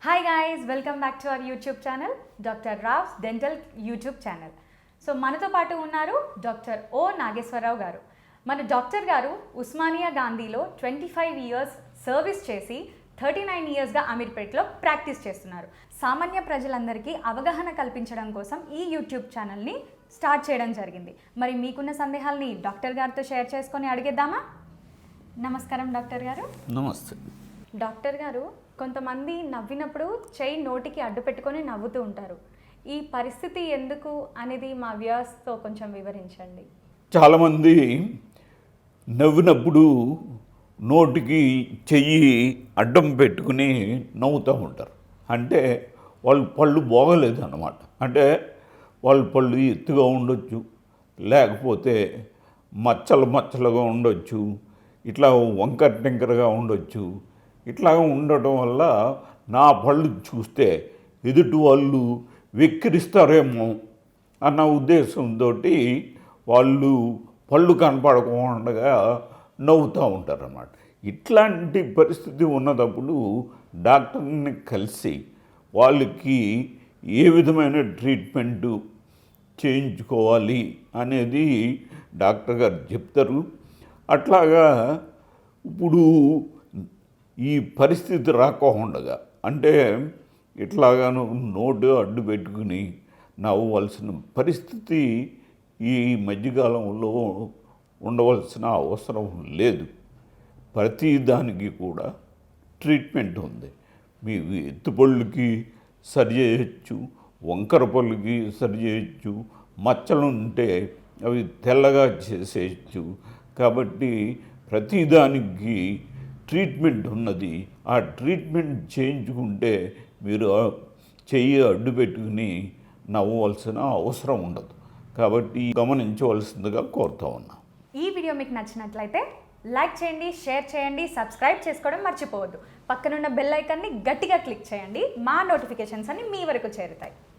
Hi guys, welcome back to our YouTube channel, Dr. Rav's Dental YouTube channel. So మనతో పాటు ఉన్నారు doctor ఓ నాగేశ్వరరావు గారు. మన డాక్టర్ గారు ఉస్మానియా గాంధీలో 25 ఇయర్స్ సర్వీస్ చేసి 39 ఇయర్స్గా అమీర్పేట్లో ప్రాక్టీస్ చేస్తున్నారు. సామాన్య ప్రజలందరికీ అవగాహన కల్పించడం కోసం ఈ యూట్యూబ్ ఛానల్ని స్టార్ట్ చేయడం జరిగింది. మరి మీకున్న సందేహాల్ని డాక్టర్ గారితో షేర్ చేసుకొని అడిగేద్దామా? నమస్కారం డాక్టర్ గారు. నమస్తే. డాక్టర్ గారు, కొంతమంది నవ్వినప్పుడు చెయ్యి నోటికి అడ్డు పెట్టుకొని నవ్వుతూ ఉంటారు. ఈ పరిస్థితి ఎందుకు అనేది మా వ్యూవర్స్తో కొంచెం వివరించండి. చాలామంది నవ్వినప్పుడు నోటికి చెయ్యి అడ్డం పెట్టుకుని నవ్వుతూ ఉంటారు. అంటే వాళ్ళ పళ్ళు బాగలేదు అన్నమాట. అంటే వాళ్ళ పళ్ళు ఎత్తుగా ఉండొచ్చు, లేకపోతే మచ్చలుగా ఉండొచ్చు, ఇట్లా వంకర టింకరగా ఉండొచ్చు. ఇట్లా ఉండటం వల్ల నా పళ్ళు చూస్తే ఎదుటి వాళ్ళు వెక్కిరిస్తారేమో అన్న ఉద్దేశంతో వాళ్ళు పళ్ళు కనపడకుండా నవ్వుతూ ఉంటారన్నమాట. ఇట్లాంటి పరిస్థితి ఉన్నప్పుడు డాక్టర్ని కలిసి వాళ్ళకి ఏ విధమైన ట్రీట్మెంటు చేయించుకోవాలి అనేది డాక్టర్ గారు చెప్తారు. అట్లాగా ఇప్పుడు ఈ పరిస్థితి రాకోకుండా, అంటే ఇట్లాగాను నోటు అడ్డు పెట్టుకుని నవ్వవలసిన పరిస్థితి ఈ మధ్యకాలంలో ఉండవలసిన అవసరం లేదు. ప్రతి దానికి కూడా ట్రీట్మెంట్ ఉంది. మీ ఎత్తుపళ్ళుకి సరి చేయొచ్చు, వంకర పళ్ళుకి సరి చేయొచ్చు, మచ్చలు ఉంటే అవి తెల్లగా చేసేయచ్చు. కాబట్టి ప్రతిదానికి ట్రీట్మెంట్ ఉన్నది. ఆ ట్రీట్మెంట్ చేయించుకుంటే మీరు చెయ్యి అడ్డు పెట్టుకుని నవ్వవలసిన అవసరం ఉండదు. కాబట్టి గమనించవలసిందిగా కోరుతా ఉన్నా. ఈ వీడియో మీకు నచ్చినట్లయితే లైక్ చేయండి, షేర్ చేయండి, సబ్స్క్రైబ్ చేసుకోవడం మర్చిపోవద్దు. పక్కనున్న బెల్ ఐకాన్ని గట్టిగా క్లిక్ చేయండి. మా నోటిఫికేషన్స్ అన్ని మీ వరకు చేరుతాయి.